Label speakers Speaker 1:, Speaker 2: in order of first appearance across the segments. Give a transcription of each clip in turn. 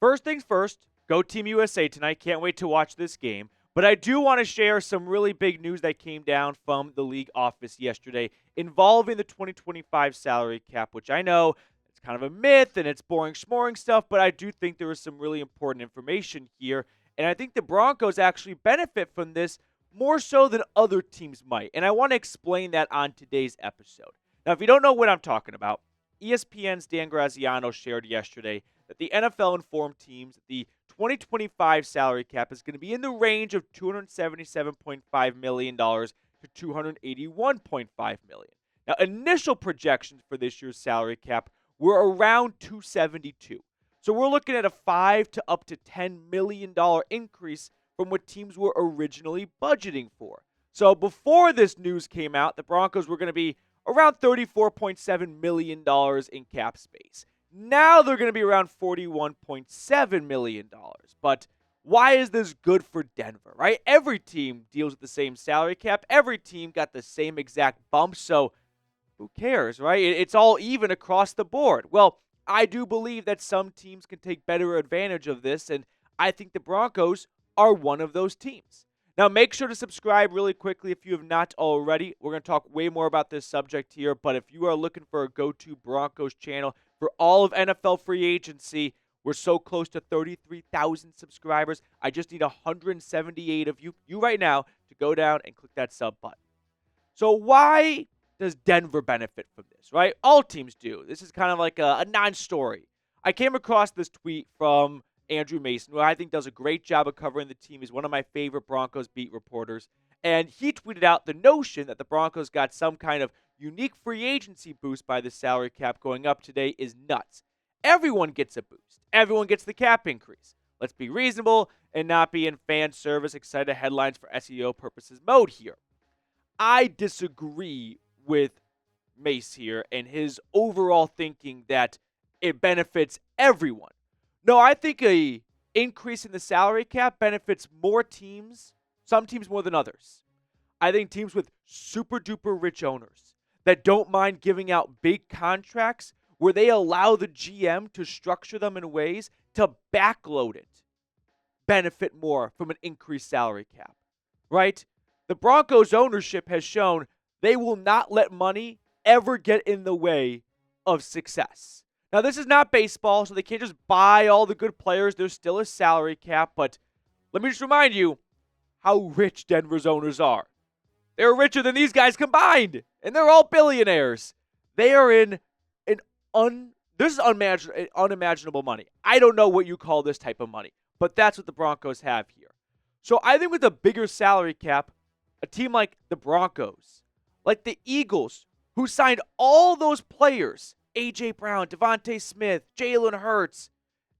Speaker 1: First things first, go Team USA tonight. Can't wait to watch this game. But I do want to share some really big news that came down from the league office yesterday involving the 2025 salary cap, which I know it's kind of a myth and it's boring schmoring stuff, but I do think there is some really important information here. And I think the Broncos actually benefit from this more so than other teams might. And I want to explain that on today's episode. Now, if you don't know what I'm talking about, ESPN's Dan Graziano shared yesterday that the NFL informed teams that the 2025 salary cap is going to be in the range of $277.5 million to $281.5 million. Now, initial projections for this year's salary cap were around $272. So we're looking at a $5 to up to $10 million increase from what teams were originally budgeting for. So before this news came out, the Broncos were going to be around $34.7 million in cap space. Now they're going to be around $41.7 million. But why is this good for Denver, right? Every team deals with the same salary cap. Every team got the same exact bump. So who cares, right? It's all even across the board. Well, I do believe that some teams can take better advantage of this, and I think the Broncos are one of those teams. Now, make sure to subscribe really quickly if you have not already. We're going to talk way more about this subject here, but if you are looking for a go-to Broncos channel for all of NFL free agency, we're so close to 33,000 subscribers. I just need 178 of you right now, to go down and click that sub button. So why does Denver benefit from this, right? All teams do. This is kind of like a non-story. I came across this tweet from Andrew Mason, who I think does a great job of covering the team. He's one of my favorite Broncos beat reporters. And he tweeted out the notion that the Broncos got some kind of unique free agency boost by the salary cap going up today is nuts. Everyone gets a boost. Everyone gets the cap increase. Let's be reasonable and not be in fan service, excited headlines for SEO purposes mode here. I disagree with Mace here and his overall thinking that it benefits everyone. No, I think a increase in the salary cap benefits more teams, some teams more than others. I think teams with super duper rich owners that don't mind giving out big contracts where they allow the GM to structure them in ways to backload it benefit more from an increased salary cap, right? The Broncos ownership has shown they will not let money ever get in the way of success. Now, this is not baseball, so they can't just buy all the good players. There's still a salary cap, but let me just remind you how rich Denver's owners are. They're richer than these guys combined, and they're all billionaires. They are in this is unimaginable money. I don't know what you call this type of money, but that's what the Broncos have here. So I think with a bigger salary cap, a team like the Broncos, like the Eagles, who signed all those players, A.J. Brown, Devontae Smith, Jalen Hurts,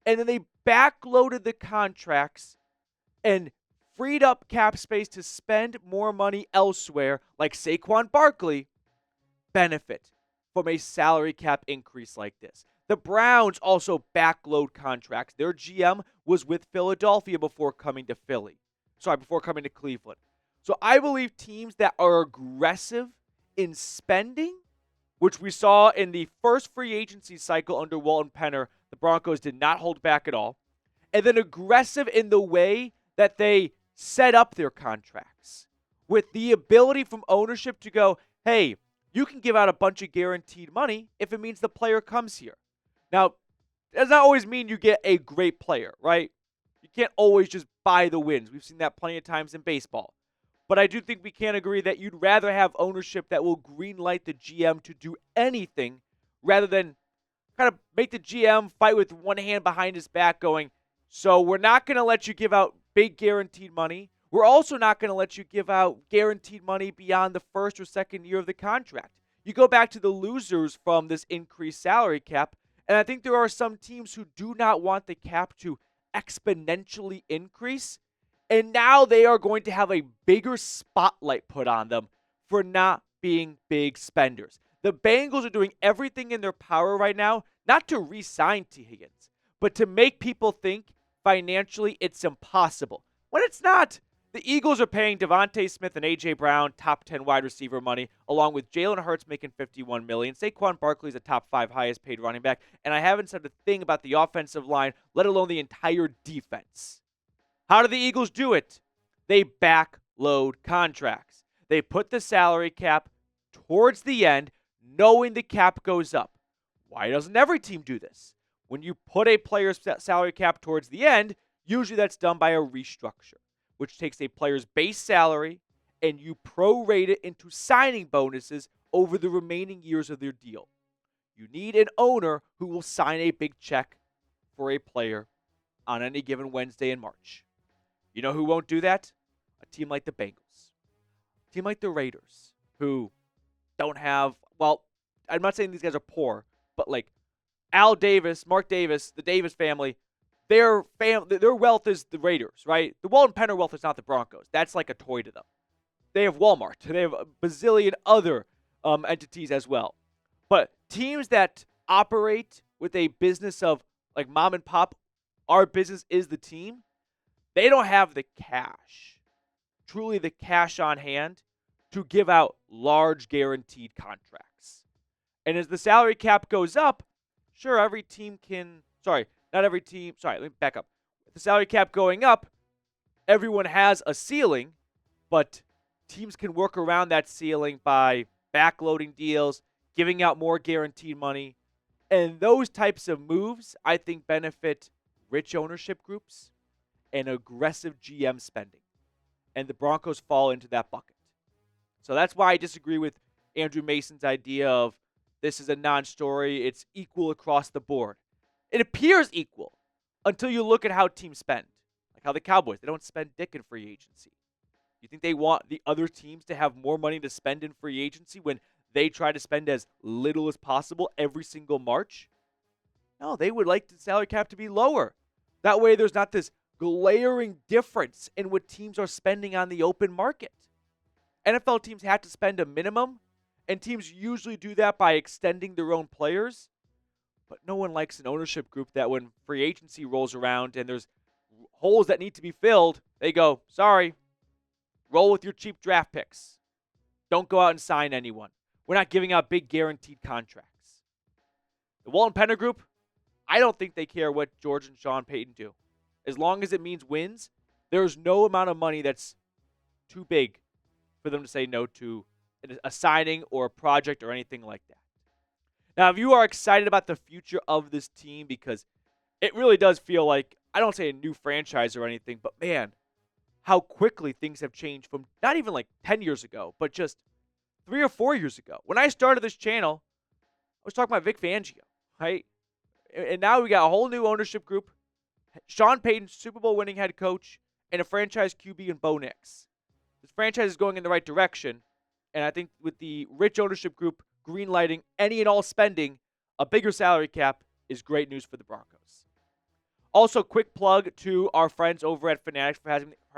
Speaker 1: and then they backloaded the contracts and freed up cap space to spend more money elsewhere, like Saquon Barkley, benefit from a salary cap increase like this. The Browns also backload contracts. Their GM was with Philadelphia before coming to Cleveland. So I believe teams that are aggressive in spending, which we saw in the first free agency cycle under Walton-Penner, the Broncos did not hold back at all, and then aggressive in the way that they set up their contracts with the ability from ownership to go, hey, you can give out a bunch of guaranteed money if it means the player comes here. Now, that does not always mean you get a great player, right? You can't always just buy the wins. We've seen that plenty of times in baseball. But I do think we can agree that you'd rather have ownership that will greenlight the GM to do anything rather than kind of make the GM fight with one hand behind his back going, so we're not going to let you give out big guaranteed money. We're also not going to let you give out guaranteed money beyond the first or second year of the contract. You go back to the losers from this increased salary cap, and I think there are some teams who do not want the cap to exponentially increase, and now they are going to have a bigger spotlight put on them for not being big spenders. The Bengals are doing everything in their power right now, not to re-sign T. Higgins, but to make people think financially it's impossible. When it's not. The Eagles are paying Devontae Smith and A.J. Brown top 10 wide receiver money, along with Jalen Hurts making $51 million. Saquon Barkley is a top 5 highest paid running back, and I haven't said a thing about the offensive line, let alone the entire defense. How do the Eagles do it? They backload contracts. They put the salary cap towards the end, knowing the cap goes up. Why doesn't every team do this? When you put a player's salary cap towards the end, usually that's done by a restructure, which takes a player's base salary and you prorate it into signing bonuses over the remaining years of their deal. You need an owner who will sign a big check for a player on any given Wednesday in March. You know who won't do that? A team like the Bengals. A team like the Raiders, who don't have, well, I'm not saying these guys are poor, but like Al Davis, Mark Davis, the Davis family, their wealth is the Raiders, right? The Walton-Penner wealth is not the Broncos. That's like a toy to them. They have Walmart. They have a bazillion other entities as well. But teams that operate with a business of like mom and pop, our business is the team, they don't have the cash, truly the cash on hand, to give out large guaranteed contracts. And as the salary cap goes up, sure, every team can, not every team, let me back up. With the salary cap going up, everyone has a ceiling, but teams can work around that ceiling by backloading deals, giving out more guaranteed money. And those types of moves, I think, benefit rich ownership groups and aggressive GM spending. And the Broncos fall into that bucket. So that's why I disagree with Andrew Mason's idea of this is a non-story. It's equal across the board. It appears equal until you look at how teams spend. Like how the Cowboys, they don't spend dick in free agency. You think they want the other teams to have more money to spend in free agency when they try to spend as little as possible every single March? No, they would like the salary cap to be lower. That way there's not this glaring difference in what teams are spending on the open market. NFL teams have to spend a minimum, and teams usually do that by extending their own players. But no one likes an ownership group that when free agency rolls around and there's holes that need to be filled, they go, sorry, roll with your cheap draft picks. Don't go out and sign anyone. We're not giving out big guaranteed contracts. The Walton-Penner Group, I don't think they care what George and Sean Payton do. As long as it means wins, there's no amount of money that's too big for them to say no to a signing or a project or anything like that. Now, if you are excited about the future of this team, because it really does feel like, I don't say a new franchise or anything, but man, how quickly things have changed from not even like 10 years ago, but just 3 or 4 years ago. When I started this channel, I was talking about Vic Fangio, right? And now we got a whole new ownership group, Sean Payton, Super Bowl winning head coach, and a franchise QB in Bo Nix. This franchise is going in the right direction, and I think with the rich ownership group greenlighting any and all spending, a bigger salary cap is great news for the Broncos. Also, quick plug to our friends over at Fanatics for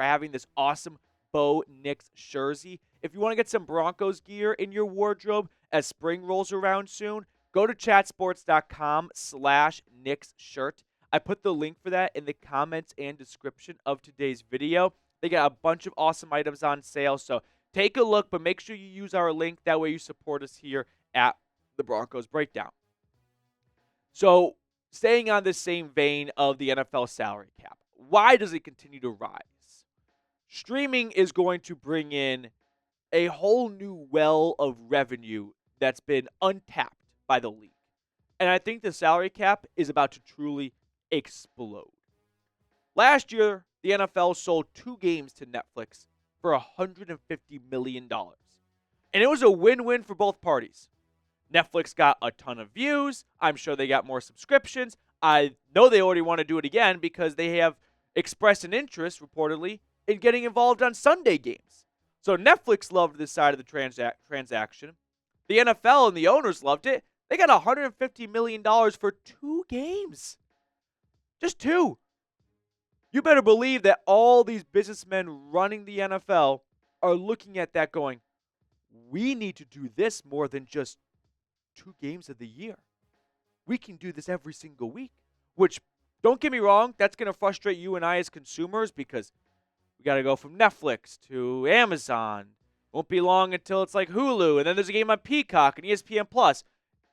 Speaker 1: having this awesome Bo Nix jersey. If you want to get some Broncos gear in your wardrobe as spring rolls around soon, go to chatsports.com/Nix shirt. I put the link for that in the comments and description of today's video. They got a bunch of awesome items on sale, so take a look, but make sure you use our link. That way you support us here at the Broncos Breakdown. So, staying on the same vein of the NFL salary cap, why does it continue to rise? Streaming is going to bring in a whole new well of revenue that's been untapped by the league. And I think the salary cap is about to truly explode. Last year, the NFL sold 2 games to Netflix for $150 million. And it was a win-win for both parties. Netflix got a ton of views. I'm sure they got more subscriptions. I know they already want to do it again because they have expressed an interest, reportedly, in getting involved on Sunday games. So Netflix loved this side of the transaction. The NFL and the owners loved it. They got $150 million for 2 games. Just 2. You better believe that all these businessmen running the NFL are looking at that going, we need to do this more than just 2 games of the year. We can do this every single week, which, don't get me wrong, that's going to frustrate you and I as consumers because We got to go from Netflix to Amazon. Won't be long until it's like Hulu, and then there's a game on Peacock and ESPN Plus.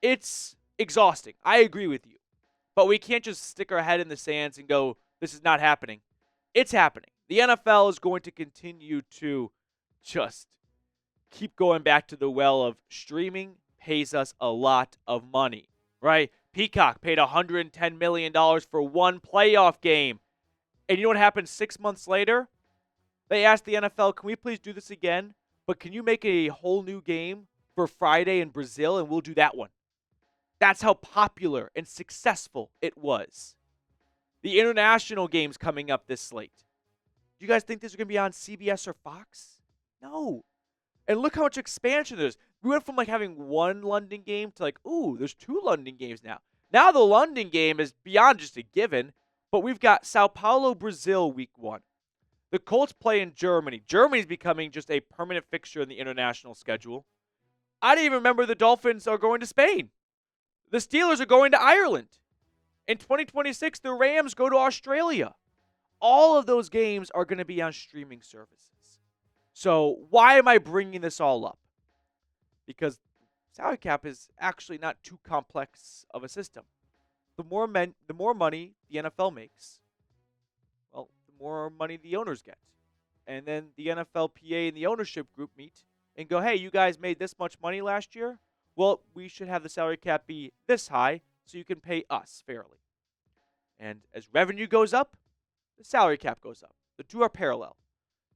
Speaker 1: It's exhausting. I agree with you. But we can't just stick our head in the sands and go, this is not happening. It's happening. The NFL is going to continue to just keep going back to the well of streaming pays us a lot of money, right? Peacock paid $110 million for one playoff game. And you know what happened 6 months later? They asked the NFL, can we please do this again? But can you make a whole new game for Friday in Brazil, and we'll do that one. That's how popular and successful it was. The international games coming up this slate. Do you guys think these are going to be on CBS or Fox? No. And look how much expansion there is. We went from like having one London game to like, ooh, there's 2 London games now. Now the London game is beyond just a given, but we've got Sao Paulo, Brazil, week 1. The Colts play in Germany. Germany's becoming just a permanent fixture in the international schedule. I didn't even remember the Dolphins are going to Spain. The Steelers are going to Ireland. In 2026, the Rams go to Australia. All of those games are going to be on streaming services. So why am I bringing this all up? Because salary cap is actually not too complex of a system. The more money the NFL makes, well, the more money the owners get. And then the NFLPA and the ownership group meet and go, hey, you guys made this much money last year? Well, we should have the salary cap be this high so you can pay us fairly. And as revenue goes up, the salary cap goes up. The two are parallel.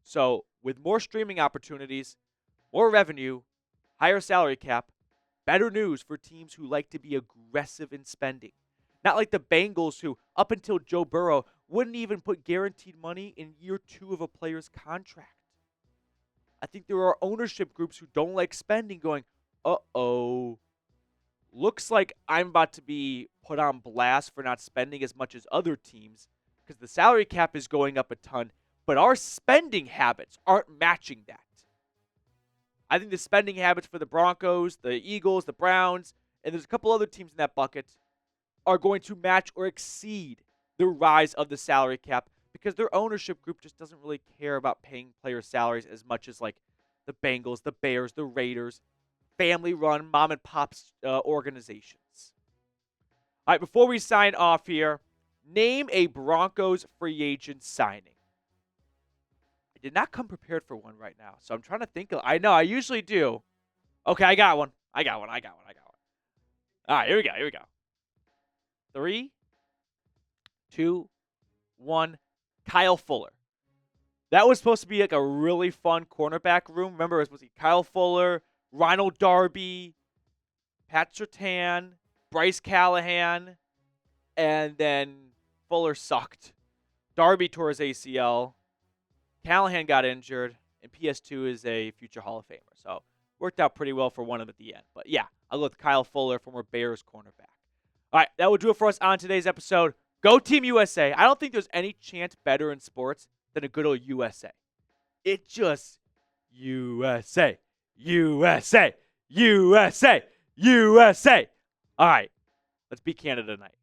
Speaker 1: So with more streaming opportunities, more revenue, higher salary cap, better news for teams who like to be aggressive in spending. Not like the Bengals who, up until Joe Burrow, wouldn't even put guaranteed money in year 2 of a player's contract. I think there are ownership groups who don't like spending going, uh-oh, looks like I'm about to be put on blast for not spending as much as other teams because the salary cap is going up a ton, but our spending habits aren't matching that. I think the spending habits for the Broncos, the Eagles, the Browns, and there's a couple other teams in that bucket are going to match or exceed the rise of the salary cap because their ownership group just doesn't really care about paying player salaries as much as like the Bengals, the Bears, the Raiders, family-run mom and pops organizations. All right, before we sign off here, name a Broncos free agent signing. I did not come prepared for one right now, so I'm trying to think. I know, I usually do. Okay, I got one. All right, here we go. 3, 2, 1. Kyle Fuller. That was supposed to be like a really fun cornerback room. Remember, it was supposed to be Kyle Fuller, Ronald Darby, Pat Surtain, Bryce Callahan, and then Fuller sucked. Darby tore his ACL. Callahan got injured, and PS2 is a future Hall of Famer. So worked out pretty well for one of them at the end. But yeah, I'll go with Kyle Fuller, former Bears cornerback. All right, that will do it for us on today's episode. Go Team USA. I don't think there's any chance better in sports than a good old USA. It just USA. USA. USA. USA. All right, let's beat Canada tonight.